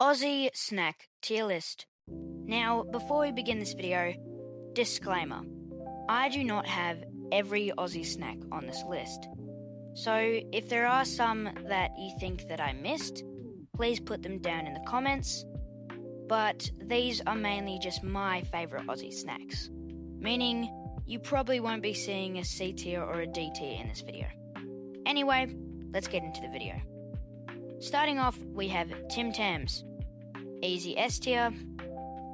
Aussie snack tier list. Now, before we begin this video, disclaimer. I do not have every Aussie snack on this list. So, if there are some that you think that I missed, please put them down in the comments. But these are mainly just my favourite Aussie snacks. Meaning, you probably won't be seeing a C tier or a D tier in this video. Anyway, let's get into the video. Starting off, we have Tim Tams. Easy S tier.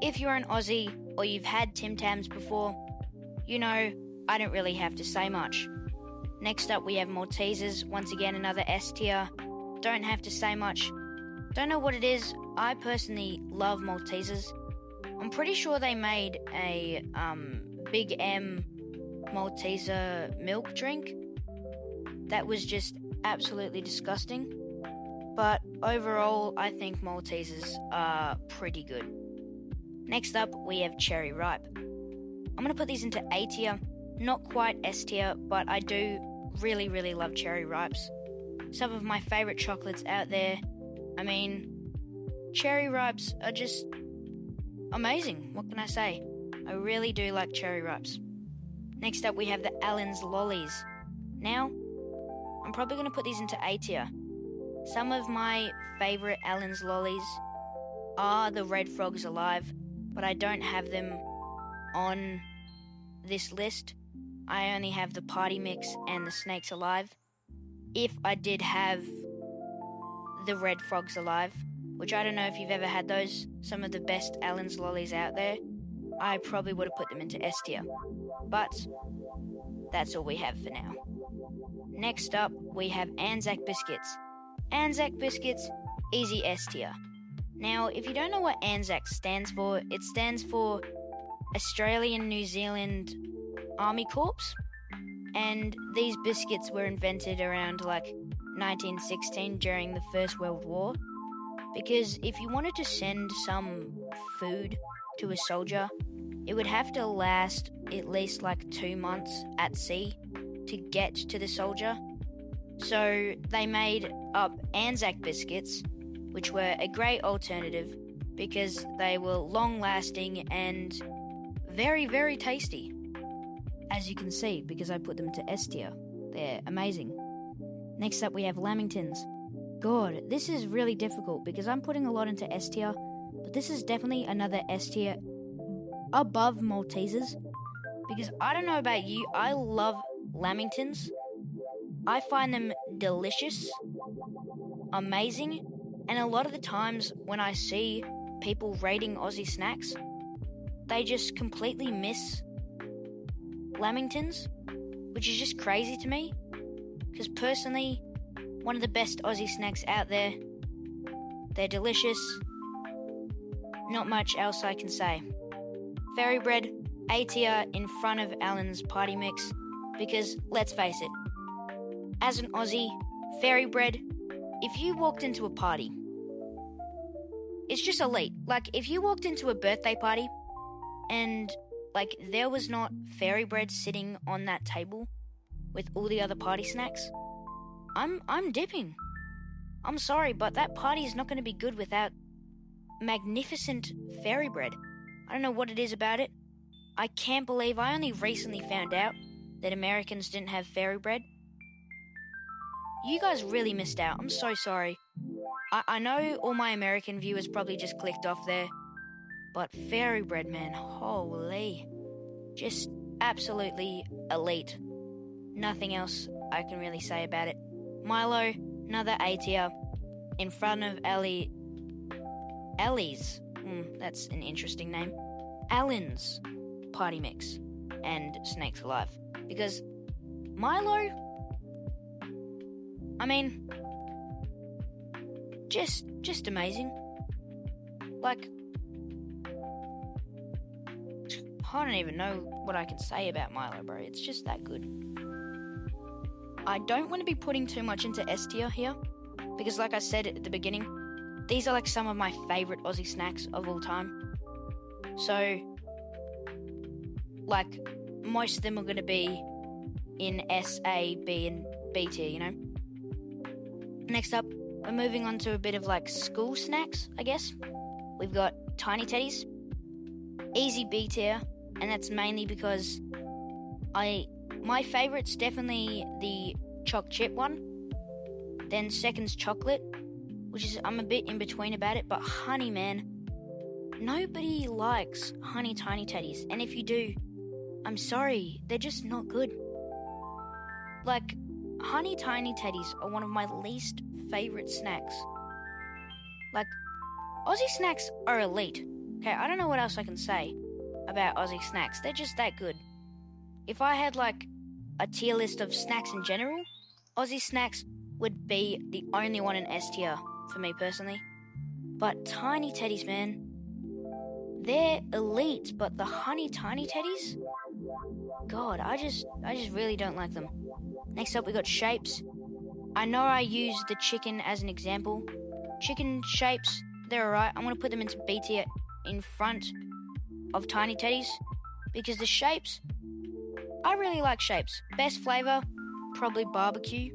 If you're an Aussie or you've had Tim Tams before, you know I don't really have to say much. Next up, we have Maltesers. Once again, another S tier. Don't have to say much. Don't know what it is. I personally love Maltesers. I'm pretty sure they made a Big M Malteser milk drink that was just absolutely disgusting. But overall, I think Maltesers are pretty good. Next up, we have Cherry Ripe. I'm going to put these into A tier, not quite S tier, but I do really, really love Cherry Ripes. Some of my favourite chocolates out there. I mean, Cherry Ripes are just amazing. What can I say? I really do like Cherry Ripes. Next up, we have the Allen's Lollies. Now, I'm probably going to put these into A tier. Some of my favourite Allen's Lollies are the Red Frogs Alive, but I don't have them on this list. I only have the Party Mix and the Snakes Alive. If I did have the Red Frogs Alive, which I don't know if you've ever had those, some of the best Allen's Lollies out there, I probably would have put them into S tier. But that's all we have for now. Next up, we have Anzac Biscuits. Anzac Biscuits, easy S tier. Now, if you don't know what Anzac stands for, it stands for Australian New Zealand Army Corps. And these biscuits were invented around 1916 during the First World War. Because if you wanted to send some food to a soldier, it would have to last at least 2 months at sea to get to the soldier. So they made up Anzac biscuits, which were a great alternative because they were long-lasting and very, very tasty. As you can see, because I put them to S tier. They're amazing. Next up, we have Lamingtons. God, this is really difficult because I'm putting a lot into S tier, but this is definitely another S tier above Maltesers because I don't know about you, I love Lamingtons. I find them delicious, amazing, and a lot of the times when I see people rating Aussie snacks, they just completely miss Lamingtons, which is just crazy to me, because personally, one of the best Aussie snacks out there. They're delicious. Not much else I can say. Fairy Bread, A tier in front of Allen's Party Mix, because let's face it, as an Aussie, Fairy Bread, if you walked into a party, it's just elite. If you walked into a birthday party and there was not Fairy Bread sitting on that table with all the other party snacks, I'm dipping. I'm sorry, but that party is not going to be good without magnificent Fairy Bread. I don't know what it is about it. I can't believe I only recently found out that Americans didn't have Fairy Bread. You guys really missed out. I'm so sorry. I know all my American viewers probably just clicked off there, but Fairy Bread, man, holy. Just absolutely elite. Nothing else I can really say about it. Milo, another A tier, in front of Ellie's, that's an interesting name, Allen's Party Mix and Snakes Alive. Because Milo, I mean, just amazing. I don't even know what I can say about Milo, bro. It's just that good. I don't want to be putting too much into S tier here, because like I said at the beginning, these are some of my favourite Aussie snacks of all time. So, most of them are going to be in S, A, B, and B tier, you know? Next up, we're moving on to a bit of like school snacks, I guess. We've got Tiny Teddies, easy B tier, and that's mainly because my favourite's definitely the choc chip one. Then second's chocolate, which is I'm a bit in between about it, but honey, man, nobody likes honey Tiny Teddies, and if you do, I'm sorry, they're just not good. Like, honey Tiny Teddies are one of my least favourite snacks. Like, Aussie snacks are elite. Okay, I don't know what else I can say about Aussie snacks. They're just that good. If I had like a tier list of snacks in general, Aussie snacks would be the only one in S tier for me personally. But Tiny Teddies, man, they're elite. But the honey Tiny Teddies, God, I just really don't like them. Next up, we got shapes. I know I used the chicken as an example. Chicken shapes, they're alright. I'm gonna put them into B tier in front of Tiny Teddies because the shapes, I really like shapes. Best flavour, probably barbecue,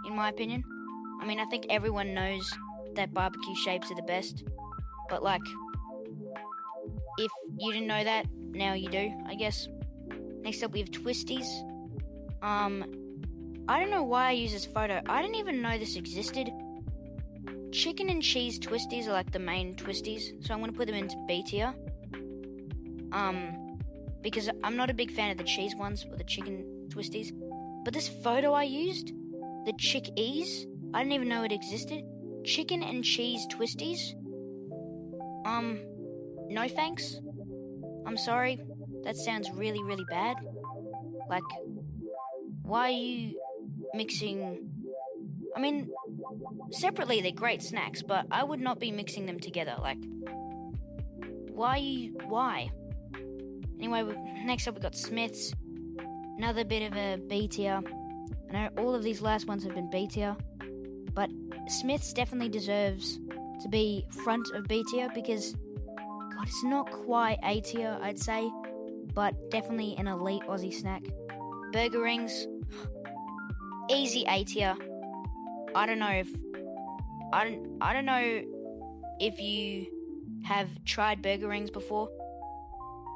in my opinion. I mean, I think everyone knows that barbecue shapes are the best, but like, if you didn't know that, now you do, I guess. Next up, we have Twisties. I don't know why I use this photo. I didn't even know this existed. Chicken and cheese Twisties are like the main Twisties, so I'm gonna put them into B tier. Because I'm not a big fan of the cheese ones or the chicken Twisties. But this photo I used, the Chick-E's, I didn't even know it existed. Chicken and cheese Twisties. No thanks. I'm sorry. That sounds really, really bad. Like, why are you mixing... I mean, separately they're great snacks, but I would not be mixing them together. Like, why? Anyway, next up we got Smith's. Another bit of a B tier. I know all of these last ones have been B tier, but Smith's definitely deserves to be front of B tier because, God, it's not quite A tier, I'd say, but definitely an elite Aussie snack. Burger rings, easy A tier. I don't know if you have tried burger rings before,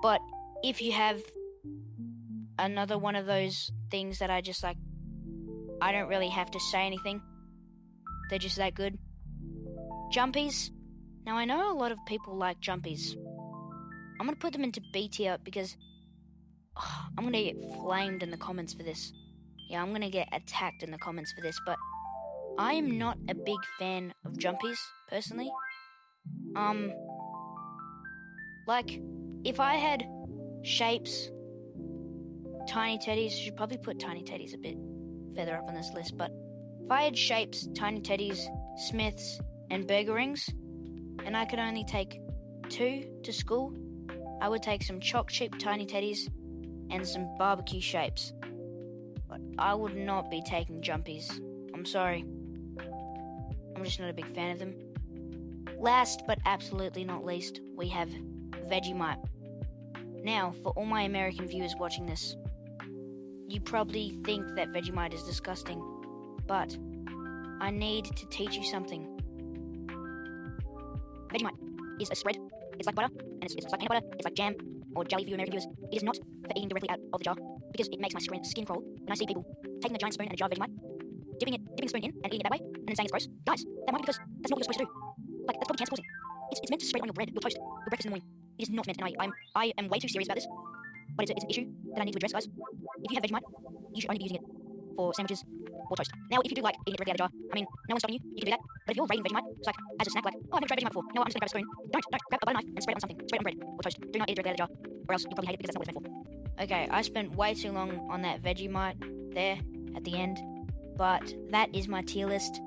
but if you have another one of those things that I just like, I don't really have to say anything. They're just that good. Jumpies. Now I know a lot of people like Jumpies. I'm gonna put them into B tier because I'm gonna get flamed in the comments for this. Yeah, I'm gonna get attacked in the comments for this, but I am not a big fan of Jumpies, personally. Like, if I had shapes, Tiny Teddies, should probably put Tiny Teddies a bit further up on this list, but if I had shapes, Tiny Teddies, Smiths, and burger rings, and I could only take 2 to school, I would take some choc chip Tiny Teddies and some barbecue shapes. But I would not be taking Jumpies. I'm sorry. I'm just not a big fan of them. Last but absolutely not least, we have Vegemite. Now, for all my American viewers watching this, you probably think that Vegemite is disgusting, but I need to teach you something. Vegemite is a spread. It's like butter, and it's like peanut butter, it's like jam or jelly for you American viewers. It is not for eating directly out of the jar, because it makes my skin crawl when I see people taking a giant spoon and a jar of Vegemite, dipping the spoon in and eating it that way, and then saying it's gross. Guys, that might be because that's not what you're supposed to do. Like, that's probably cancer causing. It's meant to spread on your bread, your toast, your breakfast in the morning. It is not meant, and I am way too serious about this, but it's an issue that I need to address, guys. If you have Vegemite, you should only be using it for sandwiches or toast. Now, if you do like eating it directly out of the jar, I mean, no one's stopping you, you can do that, but if you're rating Vegemite, it's like, as a snack, like, oh, I've never tried Vegemite before, no, I'm just gonna grab a spoon. Don't, grab a butter knife and spread it on something. Spread it on bread or toast. Do not eat it directly out of the jar, or else you'll probably hate it because that's not what it's meant for. Okay, I spent way too long on that Vegemite there at the end, but that is my tier list.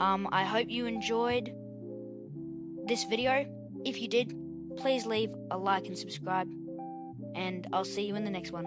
I hope you enjoyed this video. If you did, please leave a like and subscribe, and I'll see you in the next one.